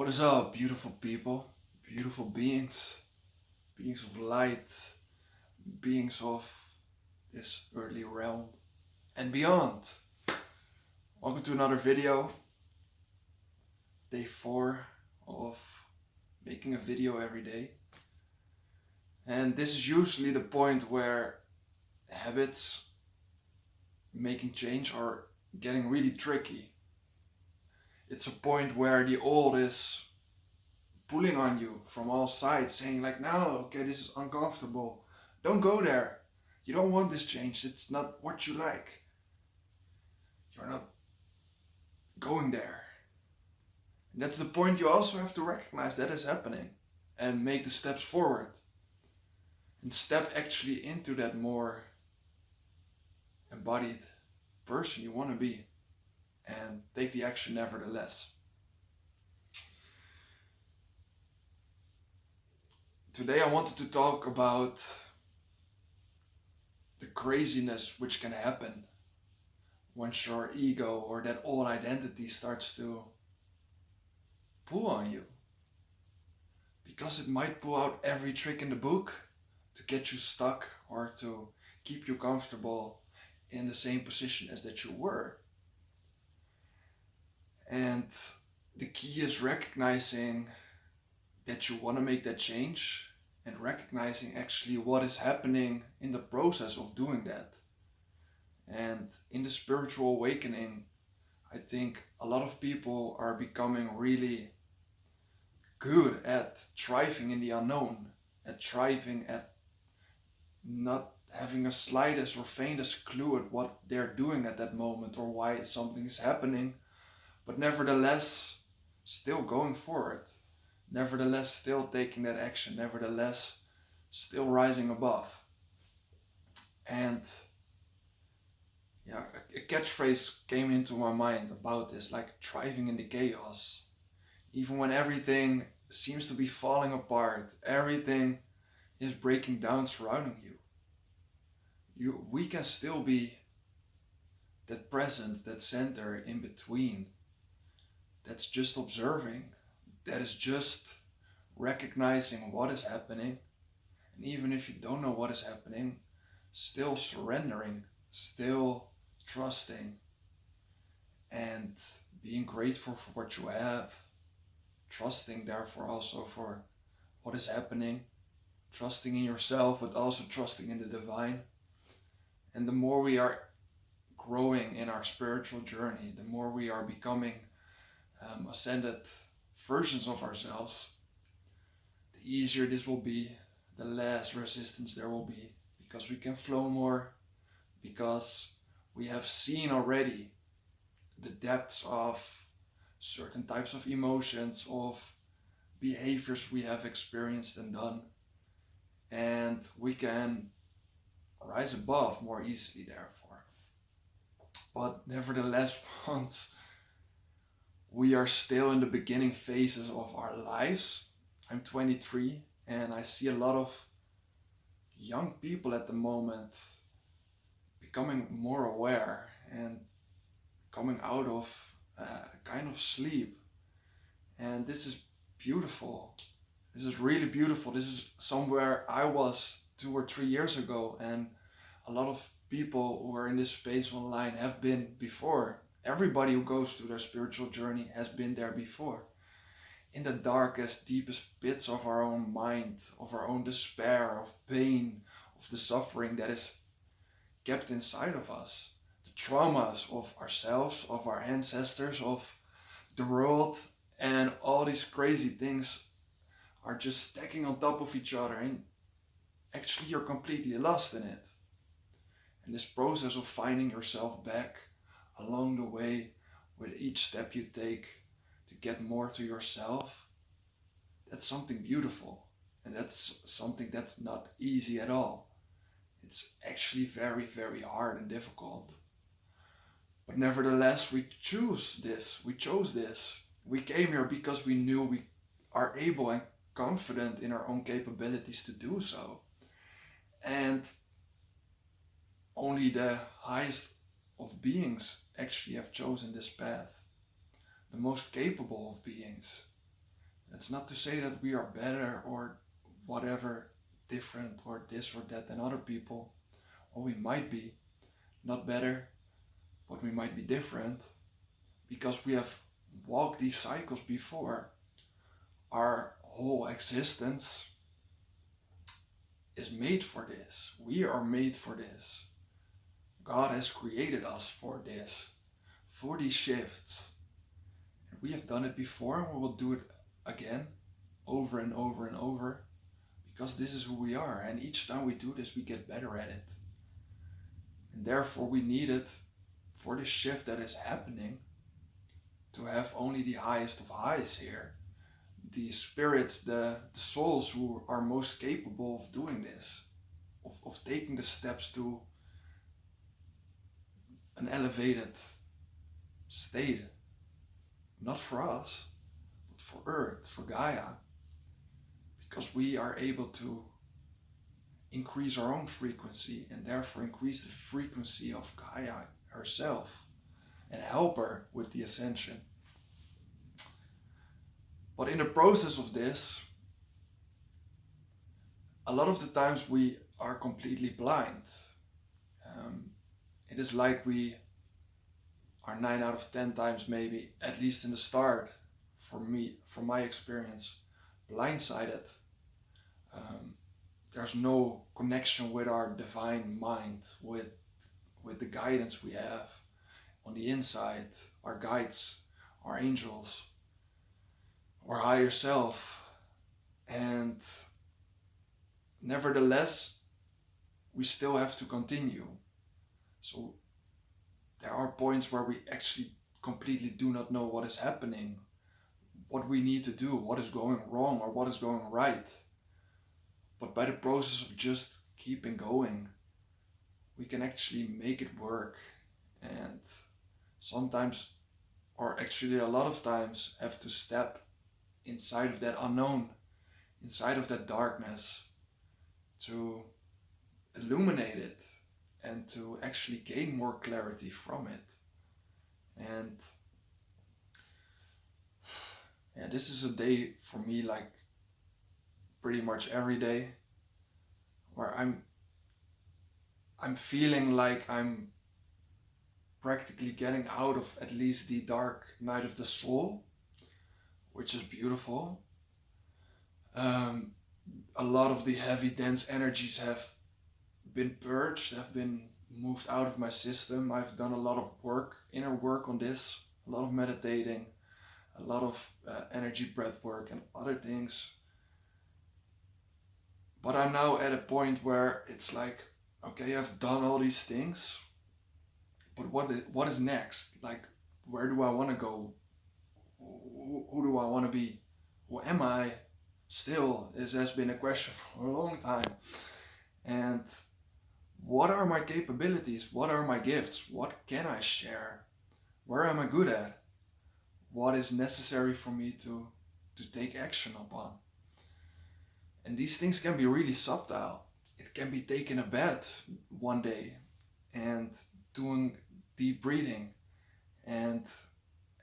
What is up, beautiful people, beautiful beings, beings of light, beings of this earthly realm and beyond? Welcome to another video, day 4 of making a video every day. And this is usually the point where habits making change are getting really tricky. It's a point where the old is pulling on you from all sides, saying like, no, okay, this is uncomfortable. Don't go there. You don't want this change. It's not what you like. You're not going there. And that's the point you also have to recognize that is happening and make the steps forward. And step actually into that more embodied person you want to be and take the action nevertheless. Today I wanted to talk about the craziness which can happen once your ego or that old identity starts to pull on you. Because it might pull out every trick in the book to get you stuck or to keep you comfortable in the same position as that you were. And the key is recognizing that you want to make that change and recognizing actually what is happening in the process of doing that. And in the spiritual awakening, I think a lot of people are becoming really good at thriving in the unknown, at thriving at not having a slightest or faintest clue at what they're doing at that moment or why something is happening, but nevertheless still going forward, nevertheless still taking that action, nevertheless still rising above. And a catchphrase came into my mind about this, like thriving in the chaos. Even when everything seems to be falling apart, everything is breaking down surrounding you, we can still be that presence, that center in between, that's just observing, that is just recognizing what is happening. And even if you don't know what is happening, still surrendering, still trusting, and being grateful for what you have, trusting therefore also for what is happening, trusting in yourself, but also trusting in the divine. And the more we are growing in our spiritual journey, the more we are becoming ascended versions of ourselves, the easier this will be, the less resistance there will be, because we can flow more, because we have seen already the depths of certain types of emotions, of behaviors we have experienced and done, and we can rise above more easily therefore. But nevertheless, once we are still in the beginning phases of our lives, I'm 23 and I see a lot of young people at the moment becoming more aware and coming out of kind of sleep. And this is beautiful. This is really beautiful. This is somewhere I was 2 or 3 years ago, and a lot of people who are in this space online have been before. Everybody who goes through their spiritual journey has been there before. In the darkest, deepest pits of our own mind, of our own despair, of pain, of the suffering that is kept inside of us. The traumas of ourselves, of our ancestors, of the world, and all these crazy things are just stacking on top of each other, and actually you're completely lost in it. And this process of finding yourself back along the way with each step you take to get more to yourself, that's something beautiful. And that's something that's not easy at all. It's actually very, very hard and difficult. But nevertheless, we chose this. We came here because we knew we are able and confident in our own capabilities to do so. And only the highest of beings actually have chosen this path. The most capable of beings. That's not to say that we are better or whatever, different or this or that than other people. Or we might be not better, but we might be different because we have walked these cycles before. Our whole existence is made for this. We are made for this. God has created us for this, for these shifts. And we have done it before and we will do it again, over and over and over, because this is who we are. And each time we do this, we get better at it. And therefore we need it for the shift that is happening to have only the highest of highs here. The spirits, the souls who are most capable of doing this, of taking the steps to an elevated state. Not for us, but for Earth, for Gaia. Because we are able to increase our own frequency and therefore increase the frequency of Gaia herself and help her with the ascension. But in the process of this, a lot of the times we are completely blind. It is like we are 9 out of 10 times, maybe, at least in the start, for me, from my experience, blindsided. There's no connection with our divine mind, with the guidance we have on the inside, our guides, our angels, our higher self. And nevertheless, we still have to continue. So there are points where we actually completely do not know what is happening, what we need to do, what is going wrong or what is going right. But by the process of just keeping going, we can actually make it work. And sometimes, or actually a lot of times, have to step inside of that unknown, inside of that darkness, to illuminate it and to actually gain more clarity from it. And yeah, this is a day for me, like pretty much every day, where I'm feeling like I'm practically getting out of at least the dark night of the soul, which is beautiful. A lot of the heavy, dense energies have been purged, have been moved out of my system. I've done a lot of work, inner work on this, a lot of meditating, a lot of energy breath work and other things. But I'm now at a point where it's like, okay, I've done all these things, but what is next? Like, where do I want to go? Who do I want to be? Who am I? Still, this has been a question for a long time. And what are my capabilities? What are my gifts? What can I share? Where am I good at? What is necessary for me to take action upon? And these things can be really subtle. It can be taking a bath one day and doing deep breathing and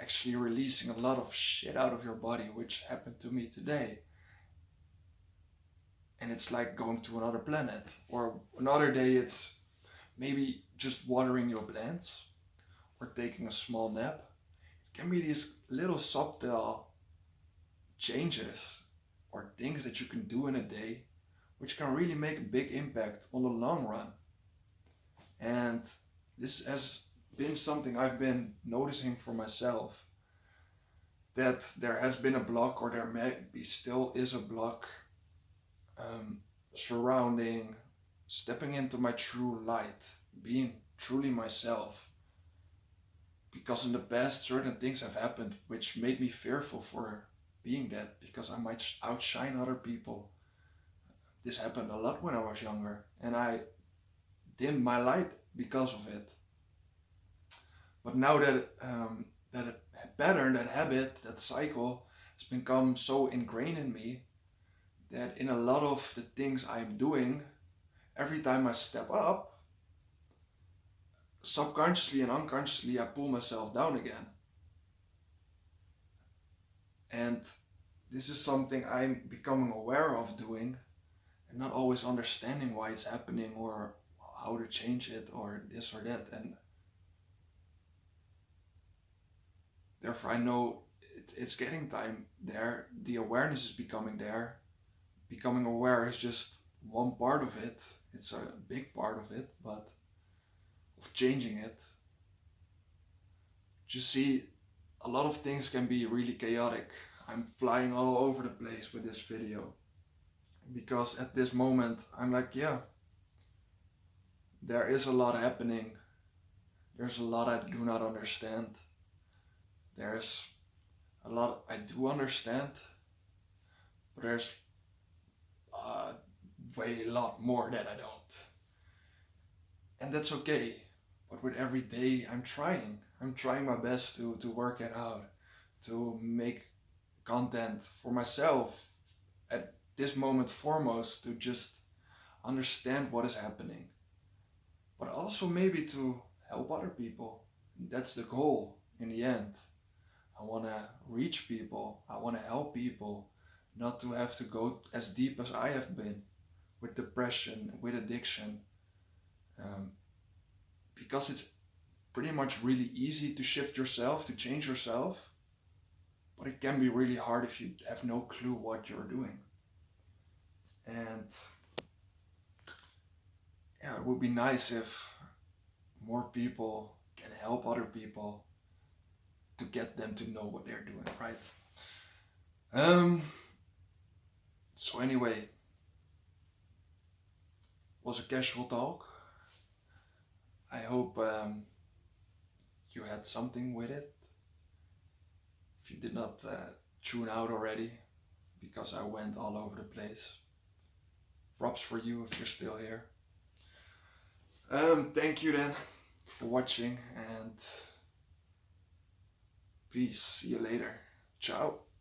actually releasing a lot of shit out of your body, which happened to me today. And it's like going to another planet. Or another day it's maybe just watering your plants or taking a small nap. It can be these little subtle changes or things that you can do in a day which can really make a big impact on the long run. And this has been something I've been noticing for myself, that there has been a block, or there maybe still is a block, surrounding stepping into my true light, being truly myself. Because in the past certain things have happened which made me fearful for being that, because I might outshine other people. This happened a lot when I was younger, and I dimmed my light because of it. But now that that pattern, that habit, that cycle has become so ingrained in me, that in a lot of the things I'm doing, every time I step up, subconsciously and unconsciously I pull myself down again. And this is something I'm becoming aware of doing and not always understanding why it's happening or how to change it or this or that. And therefore, I know it's getting time there. The awareness is becoming there. Becoming aware is just one part of it. It's a big part of it, but of changing it. You see, a lot of things can be really chaotic. I'm flying all over the place with this video because at this moment I'm like, yeah, there is a lot happening. There's a lot I do not understand. There's a lot I do understand, but there's uh, way a lot more that I don't. And that's okay. But with every day, I'm trying. I'm trying my best to work it out, to make content for myself at this moment foremost, to just understand what is happening, but also maybe to help other people. That's the goal in the end. I want to reach people. I want to help people not to have to go as deep as I have been with depression, with addiction, um, because it's pretty much really easy to shift yourself, to change yourself, but it can be really hard if you have no clue what you're doing. And yeah, it would be nice if more people can help other people to get them to know what they're doing, right? So anyway, it was a casual talk. I hope you had something with it. If you did not tune out already, because I went all over the place. Props for you if you're still here. Thank you then for watching, and peace. See you later. Ciao.